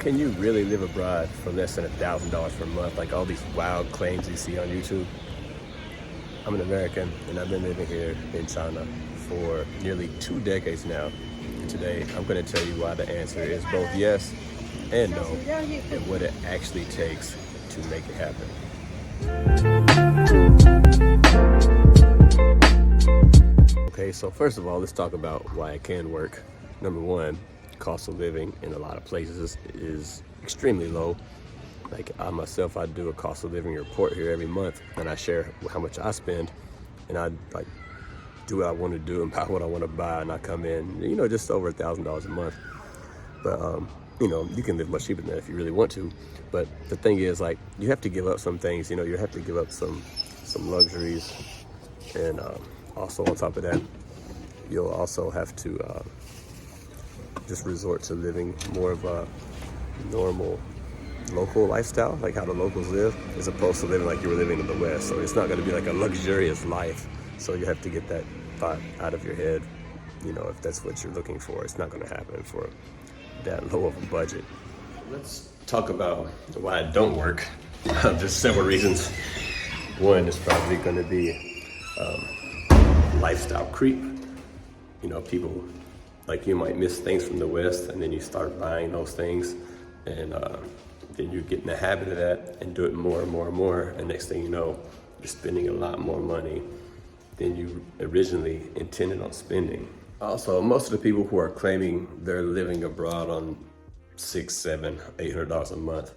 Can you really live abroad for less than $1,000 per month? Like all these wild claims you see on YouTube. I'm an American and I've been living here in China for nearly 2 decades now. And today I'm going to tell you why the answer is both yes and no, and what it actually takes to make it happen. Okay, so first of all, let's talk about why it can work. Number one, cost of living in a lot of places is extremely low. Like I myself, I do a cost of living report here every month, and I share how much I spend, and I like do what I want to do and buy what I want to buy, and I come in, just over $1,000 a month. But you can live much cheaper than that if you really want to. But the thing is, like, you have to give up some things. You have to give up some luxuries, and also on top of that, you'll also have to just resort to living more of a normal local lifestyle, like how the locals live, as opposed to living like you were living in the West. So it's not going to be like a luxurious life. So you have to get that thought out of your head. If that's what you're looking for, it's not going to happen for that low of a budget. Let's talk about why it don't work. There's several reasons. One is probably going to be lifestyle creep. People, like, you might miss things from the West, and then you start buying those things, and then you get in the habit of that and do it more and more and more, and next thing you know, you're spending a lot more money than you originally intended on spending. Also, most of the people who are claiming they're living abroad on $600, $700, $800 a month,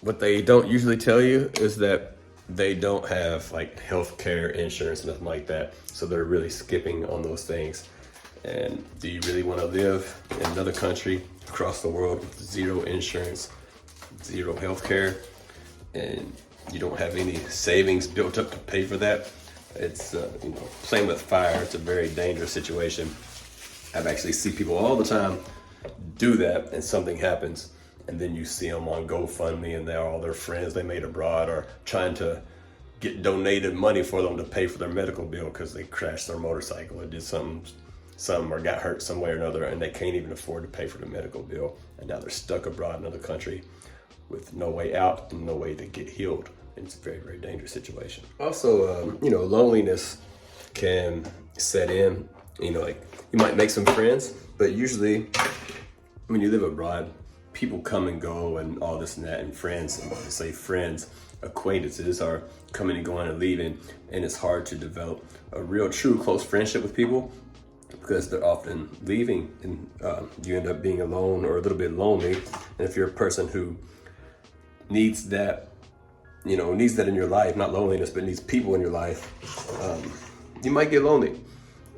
what they don't usually tell you is that they don't have like healthcare, insurance, nothing like that. So they're really skipping on those things. And do you really want to live in another country across the world with zero insurance, zero healthcare, and you don't have any savings built up to pay for that? It's playing with fire. It's a very dangerous situation. I've actually see people all the time do that, and something happens, and then you see them on GoFundMe, and all their friends they made abroad are trying to get donated money for them to pay for their medical bill because they crashed their motorcycle or did something or got hurt some way or another, and they can't even afford to pay for the medical bill, and now they're stuck abroad in another country with no way out and no way to get healed. And it's a very, very dangerous situation. Also, loneliness can set in. Like, you might make some friends, but usually when you live abroad, people come and go and all this and that, and friends, acquaintances are coming and going and leaving, and it's hard to develop a real, true, close friendship with people because they're often leaving, and you end up being alone or a little bit lonely. And if you're a person who needs that in your life, not loneliness, but needs people in your life, you might get lonely,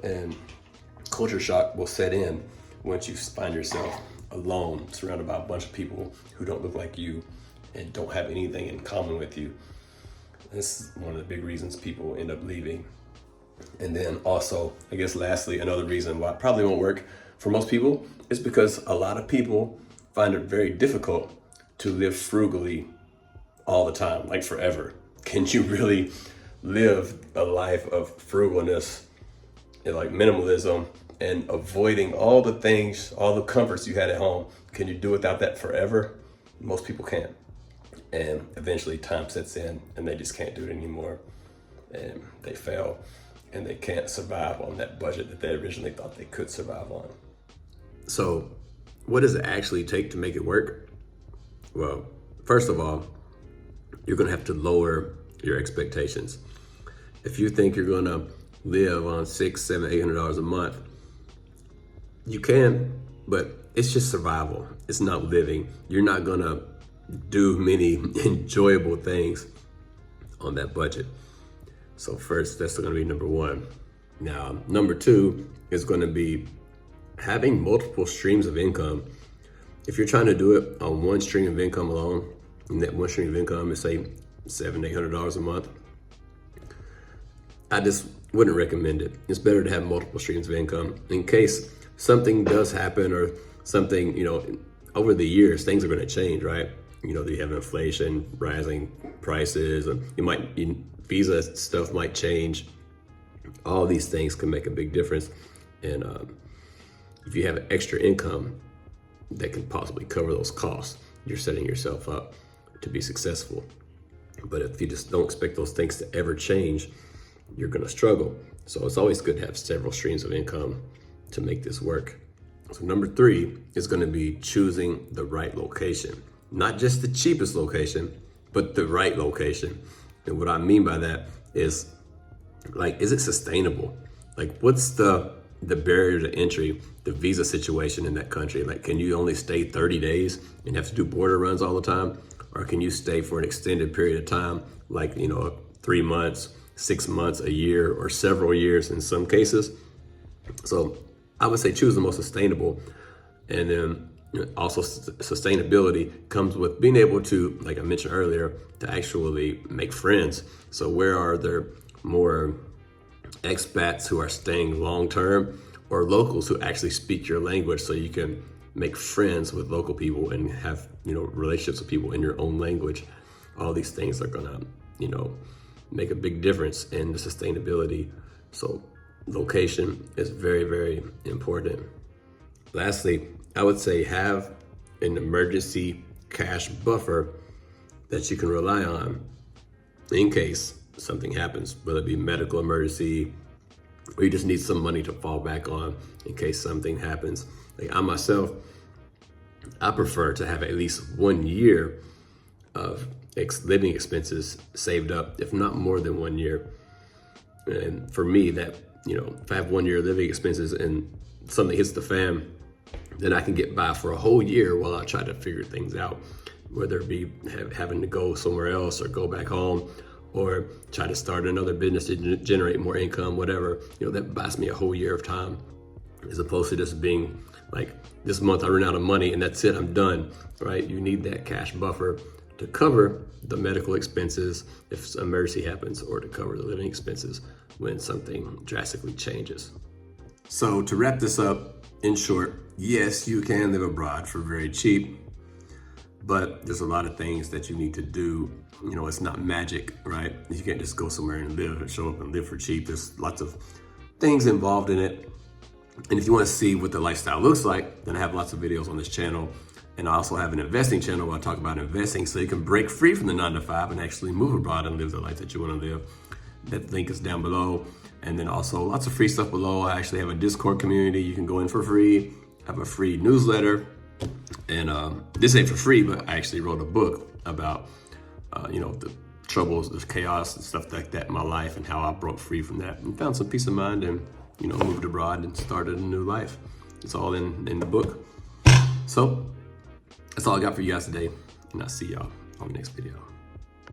and culture shock will set in once you find yourself alone, surrounded by a bunch of people who don't look like you and don't have anything in common with you. This is one of the big reasons people end up leaving. And then also, I guess lastly, another reason why it probably won't work for most people is because a lot of people find it very difficult to live frugally all the time, like forever. Can you really live a life of frugalness and like minimalism and avoiding all the things, all the comforts you had at home? Can you do without that forever? Most people can't. And eventually time sets in and they just can't do it anymore. And they fail and they can't survive on that budget that they originally thought they could survive on. So what does it actually take to make it work? Well, first of all, you're gonna have to lower your expectations. If you think you're gonna live on $600, $700, $800 a month, you can, but it's just survival. It's not living. You're not gonna do many enjoyable things on that budget. So first, that's gonna be number one. Now, number two is gonna be having multiple streams of income. If you're trying to do it on one stream of income alone, and that one stream of income is say $700, $800 a month, I just wouldn't recommend it. It's better to have multiple streams of income in case something does happen or something, over the years, things are gonna change, right? You have inflation, rising prices, and visa stuff might change. All these things can make a big difference. And if you have extra income, that can possibly cover those costs. You're setting yourself up to be successful. But if you just don't expect those things to ever change, you're gonna struggle. So it's always good to have several streams of income to make this work. So number 3 is gonna be choosing the right location. Not just the cheapest location, but the right location. And what I mean by that is, like, is it sustainable? Like, what's the barrier to entry, the visa situation in that country? Like, can you only stay 30 days and have to do border runs all the time? Or can you stay for an extended period of time, like, 3 months, 6 months, a year, or several years in some cases? So I would say choose the most sustainable. And then also sustainability comes with being able to, like I mentioned earlier, to actually make friends. So where are there more expats who are staying long-term, or locals who actually speak your language, so you can make friends with local people and have, relationships with people in your own language? All these things are gonna, make a big difference in the sustainability. So location is very, very important. Lastly, I would say have an emergency cash buffer that you can rely on in case something happens, whether it be medical emergency, or you just need some money to fall back on in case something happens. Like I myself, I prefer to have at least 1 year of living expenses saved up, if not more than 1 year. And for me, that, if I have 1 year of living expenses and something hits the fan, then I can get by for a whole year while I try to figure things out, whether it be having to go somewhere else or go back home, or try to start another business to generate more income, whatever. That buys me a whole year of time, as opposed to just being like, this month I run out of money and that's it, I'm done, right? You need that cash buffer to cover the medical expenses if an emergency happens, or to cover the living expenses when something drastically changes. So to wrap this up, in short, yes, you can live abroad for very cheap, but there's a lot of things that you need to do. It's not magic, right? You can't just go somewhere and live and show up and live for cheap. There's lots of things involved in it. And if you want to see what the lifestyle looks like, then I have lots of videos on this channel. And I also have an investing channel where I talk about investing, so you can break free from the 9-to-5 and actually move abroad and live the life that you want to live. That link is down below. And then also lots of free stuff below. I actually have a Discord community you can go in for free. I have a free newsletter. And this ain't for free, but I actually wrote a book about, the troubles, the chaos and stuff like that in my life, and how I broke free from that and found some peace of mind, and, moved abroad and started a new life. It's all in the book. So that's all I got for you guys today, and I'll see y'all on the next video.